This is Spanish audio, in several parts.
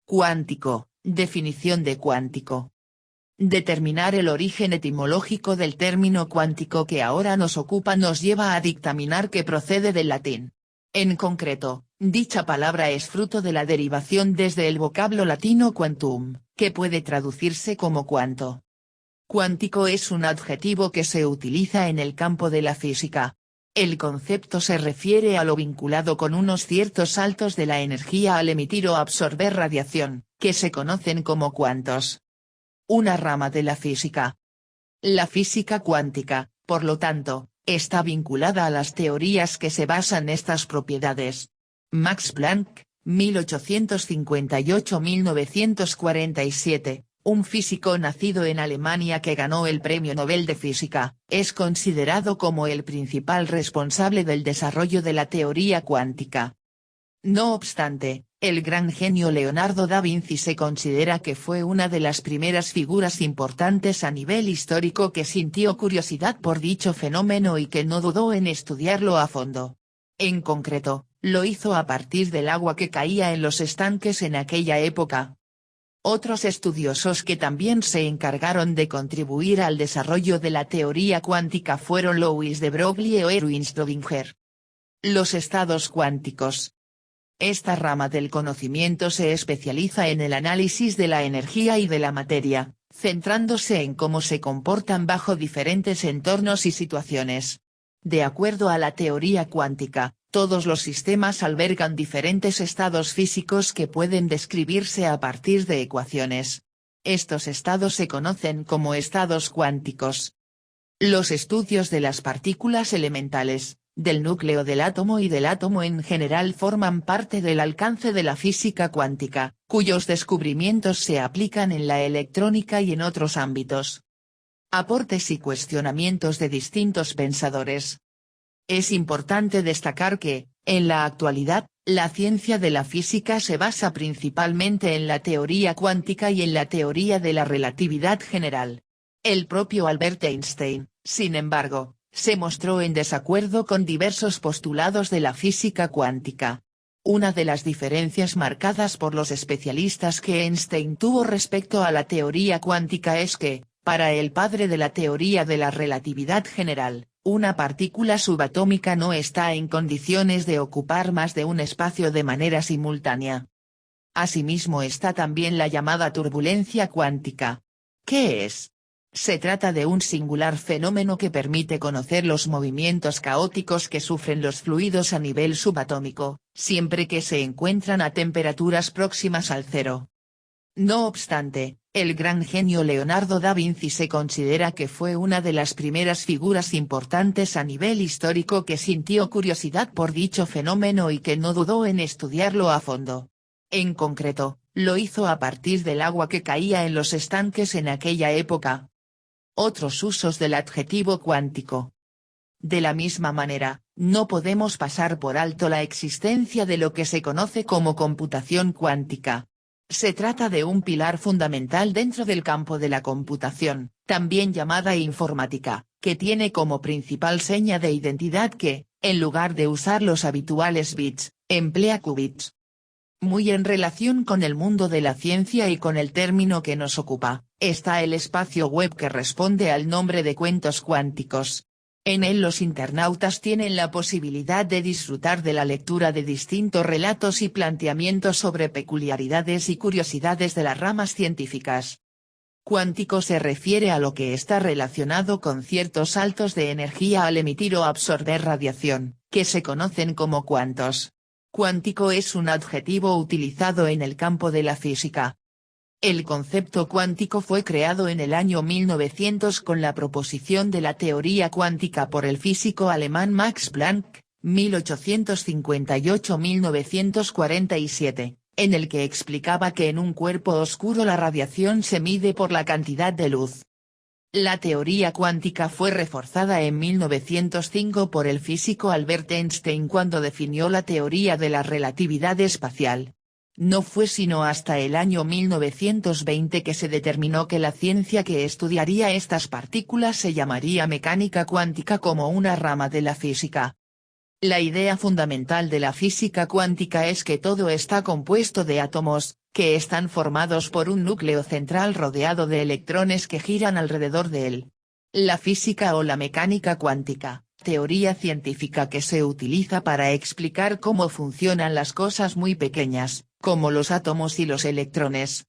Cuántico, definición de cuántico. Determinar el origen etimológico del término cuántico que ahora nos ocupa nos lleva a dictaminar que procede del latín. En concreto, dicha palabra es fruto de la derivación desde el vocablo latino quantum, que puede traducirse como cuanto. Cuántico es un adjetivo que se utiliza en el campo de la física. El concepto se refiere a lo vinculado con unos ciertos saltos de la energía al emitir o absorber radiación, que se conocen como cuantos. Una rama de la física. La física cuántica, por lo tanto, está vinculada a las teorías que se basan en estas propiedades. Max Planck, 1858-1947, un físico nacido en Alemania que ganó el Premio Nobel de Física, es considerado como el principal responsable del desarrollo de la teoría cuántica. No obstante, el gran genio Leonardo da Vinci se considera que fue una de las primeras figuras importantes a nivel histórico que sintió curiosidad por dicho fenómeno y que no dudó en estudiarlo a fondo. En concreto, lo hizo a partir del agua que caía en los estanques en aquella época. Otros estudiosos que también se encargaron de contribuir al desarrollo de la teoría cuántica fueron Louis de Broglie o Erwin Schrödinger. Los estados cuánticos. Esta rama del conocimiento se especializa en el análisis de la energía y de la materia, centrándose en cómo se comportan bajo diferentes entornos y situaciones. De acuerdo a la teoría cuántica, todos los sistemas albergan diferentes estados físicos que pueden describirse a partir de ecuaciones. Estos estados se conocen como estados cuánticos. Los estudios de las partículas elementales, del núcleo del átomo y del átomo en general forman parte del alcance de la física cuántica, cuyos descubrimientos se aplican en la electrónica y en otros ámbitos. Aportes y cuestionamientos de distintos pensadores. Es importante destacar que, en la actualidad, la ciencia de la física se basa principalmente en la teoría cuántica y en la teoría de la relatividad general. El propio Albert Einstein, sin embargo, se mostró en desacuerdo con diversos postulados de la física cuántica. Una de las diferencias marcadas por los especialistas que Einstein tuvo respecto a la teoría cuántica es que, para el padre de la teoría de la relatividad general, una partícula subatómica no está en condiciones de ocupar más de un espacio de manera simultánea. Asimismo está también la llamada turbulencia cuántica. ¿Qué es? Se trata de un singular fenómeno que permite conocer los movimientos caóticos que sufren los fluidos a nivel subatómico, siempre que se encuentran a temperaturas próximas al cero. No obstante, el gran genio Leonardo da Vinci se considera que fue una de las primeras figuras importantes a nivel histórico que sintió curiosidad por dicho fenómeno y que no dudó en estudiarlo a fondo. En concreto, lo hizo a partir del agua que caía en los estanques en aquella época. Otros usos del adjetivo cuántico. De la misma manera, no podemos pasar por alto la existencia de lo que se conoce como computación cuántica. Se trata de un pilar fundamental dentro del campo de la computación, también llamada informática, que tiene como principal seña de identidad que, en lugar de usar los habituales bits, emplea qubits. Muy en relación con el mundo de la ciencia y con el término que nos ocupa, está el espacio web que responde al nombre de Cuentos Cuánticos. En él los internautas tienen la posibilidad de disfrutar de la lectura de distintos relatos y planteamientos sobre peculiaridades y curiosidades de las ramas científicas. Cuántico se refiere a lo que está relacionado con ciertos saltos de energía al emitir o absorber radiación, que se conocen como cuantos. Cuántico es un adjetivo utilizado en el campo de la física. El concepto cuántico fue creado en el año 1900 con la proposición de la teoría cuántica por el físico alemán Max Planck, 1858-1947, en el que explicaba que en un cuerpo oscuro la radiación se mide por la cantidad de luz. La teoría cuántica fue reforzada en 1905 por el físico Albert Einstein cuando definió la teoría de la relatividad espacial. No fue sino hasta el año 1920 que se determinó que la ciencia que estudiaría estas partículas se llamaría mecánica cuántica como una rama de la física. La idea fundamental de la física cuántica es que todo está compuesto de átomos, que están formados por un núcleo central rodeado de electrones que giran alrededor de él. La física o la mecánica cuántica, teoría científica que se utiliza para explicar cómo funcionan las cosas muy pequeñas, como los átomos y los electrones.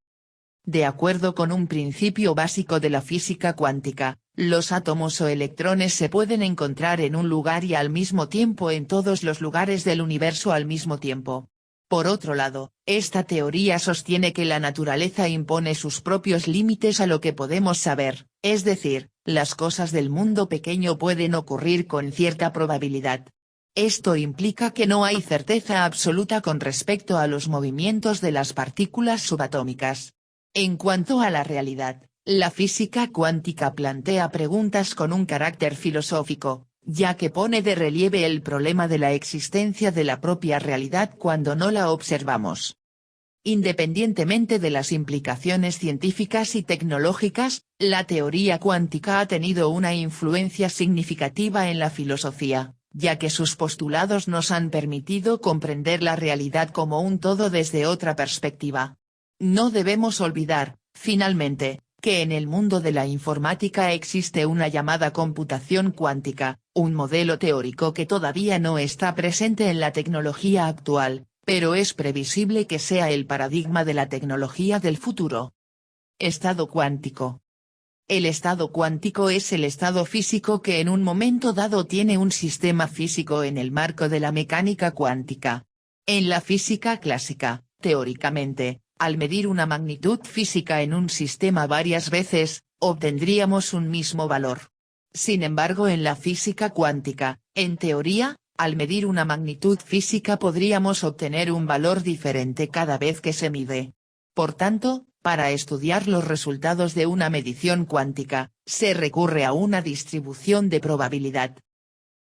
De acuerdo con un principio básico de la física cuántica, los átomos o electrones se pueden encontrar en un lugar y al mismo tiempo en todos los lugares del universo al mismo tiempo. Por otro lado, esta teoría sostiene que la naturaleza impone sus propios límites a lo que podemos saber, es decir, las cosas del mundo pequeño pueden ocurrir con cierta probabilidad. Esto implica que no hay certeza absoluta con respecto a los movimientos de las partículas subatómicas. En cuanto a la realidad, la física cuántica plantea preguntas con un carácter filosófico, ya que pone de relieve el problema de la existencia de la propia realidad cuando no la observamos. Independientemente de las implicaciones científicas y tecnológicas, la teoría cuántica ha tenido una influencia significativa en la filosofía, ya que sus postulados nos han permitido comprender la realidad como un todo desde otra perspectiva. No debemos olvidar, finalmente, que en el mundo de la informática existe una llamada computación cuántica, un modelo teórico que todavía no está presente en la tecnología actual, pero es previsible que sea el paradigma de la tecnología del futuro. Estado cuántico. El estado cuántico es el estado físico que en un momento dado tiene un sistema físico en el marco de la mecánica cuántica. En la física clásica, teóricamente, al medir una magnitud física en un sistema varias veces, obtendríamos un mismo valor. Sin embargo, en la física cuántica, en teoría, al medir una magnitud física podríamos obtener un valor diferente cada vez que se mide. Por tanto, para estudiar los resultados de una medición cuántica, se recurre a una distribución de probabilidad.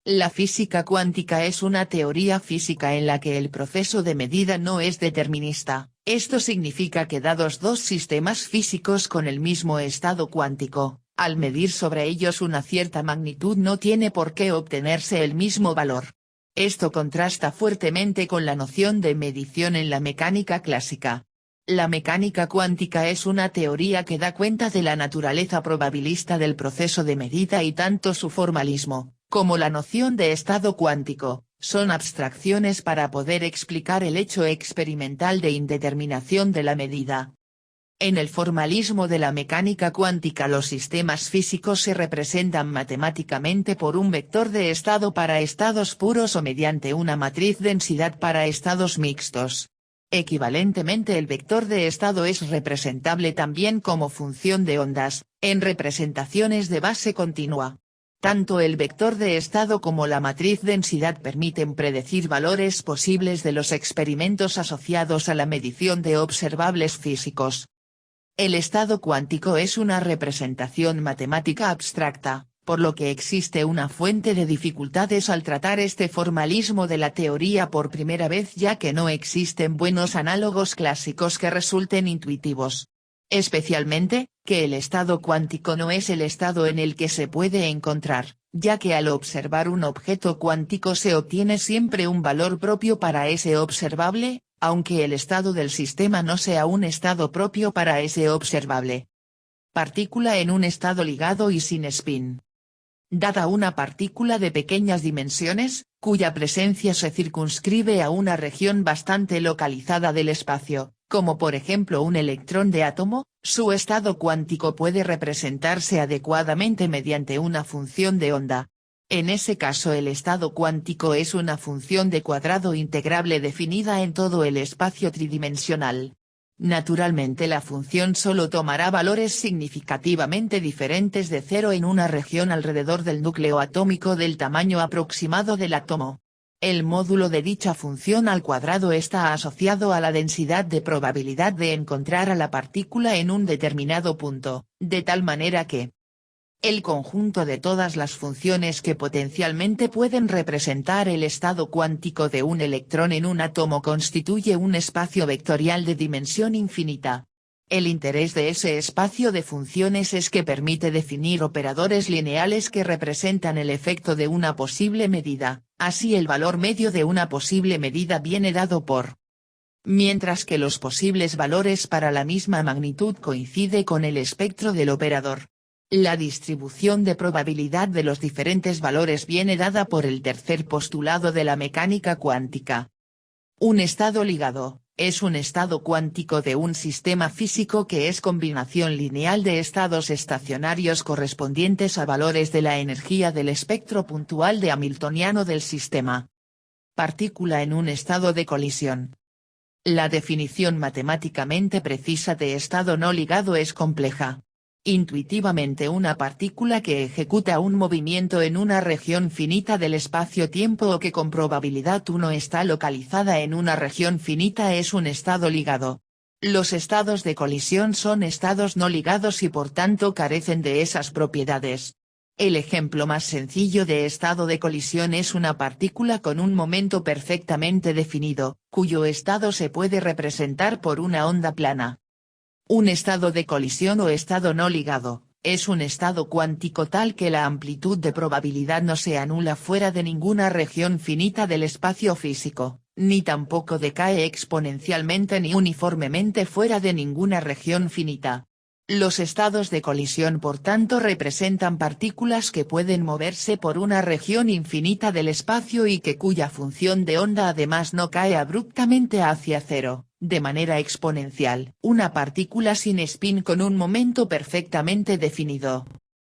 La física cuántica es una teoría física en la que el proceso de medida no es determinista. Esto significa que dados dos sistemas físicos con el mismo estado cuántico, al medir sobre ellos una cierta magnitud no tiene por qué obtenerse el mismo valor. Esto contrasta fuertemente con la noción de medición en la mecánica clásica. La mecánica cuántica es una teoría que da cuenta de la naturaleza probabilista del proceso de medida y tanto su formalismo, como la noción de estado cuántico, son abstracciones para poder explicar el hecho experimental de indeterminación de la medida. En el formalismo de la mecánica cuántica los sistemas físicos se representan matemáticamente por un vector de estado para estados puros o mediante una matriz densidad para estados mixtos. Equivalentemente el vector de estado es representable también como función de ondas, en representaciones de base continua. Tanto el vector de estado como la matriz densidad permiten predecir valores posibles de los experimentos asociados a la medición de observables físicos. El estado cuántico es una representación matemática abstracta, por lo que existe una fuente de dificultades al tratar este formalismo de la teoría por primera vez ya que no existen buenos análogos clásicos que resulten intuitivos. Especialmente, que el estado cuántico no es el estado en el que se puede encontrar, ya que al observar un objeto cuántico se obtiene siempre un valor propio para ese observable, aunque el estado del sistema no sea un estado propio para ese observable. Partícula en un estado ligado y sin spin. Dada una partícula de pequeñas dimensiones, cuya presencia se circunscribe a una región bastante localizada del espacio, como por ejemplo un electrón de átomo, su estado cuántico puede representarse adecuadamente mediante una función de onda. En ese caso el estado cuántico es una función de cuadrado integrable definida en todo el espacio tridimensional. Naturalmente la función solo tomará valores significativamente diferentes de cero en una región alrededor del núcleo atómico del tamaño aproximado del átomo. El módulo de dicha función al cuadrado está asociado a la densidad de probabilidad de encontrar a la partícula en un determinado punto, de tal manera que el conjunto de todas las funciones que potencialmente pueden representar el estado cuántico de un electrón en un átomo constituye un espacio vectorial de dimensión infinita. El interés de ese espacio de funciones es que permite definir operadores lineales que representan el efecto de una posible medida, así el valor medio de una posible medida viene dado por mientras que los posibles valores para la misma magnitud coincide con el espectro del operador. La distribución de probabilidad de los diferentes valores viene dada por el tercer postulado de la mecánica cuántica. Un estado ligado es un estado cuántico de un sistema físico que es combinación lineal de estados estacionarios correspondientes a valores de la energía del espectro puntual de Hamiltoniano del sistema. Partícula en un estado de colisión. La definición matemáticamente precisa de estado no ligado es compleja. Intuitivamente, una partícula que ejecuta un movimiento en una región finita del espacio-tiempo o que con probabilidad 1 está localizada en una región finita es un estado ligado. Los estados de colisión son estados no ligados y por tanto carecen de esas propiedades. El ejemplo más sencillo de estado de colisión es una partícula con un momento perfectamente definido, cuyo estado se puede representar por una onda plana. Un estado de colisión o estado no ligado, es un estado cuántico tal que la amplitud de probabilidad no se anula fuera de ninguna región finita del espacio físico, ni tampoco decae exponencialmente ni uniformemente fuera de ninguna región finita. Los estados de colisión por tanto representan partículas que pueden moverse por una región infinita del espacio y cuya función de onda además no cae abruptamente hacia cero, de manera exponencial. Una partícula sin spin con un momento perfectamente definido,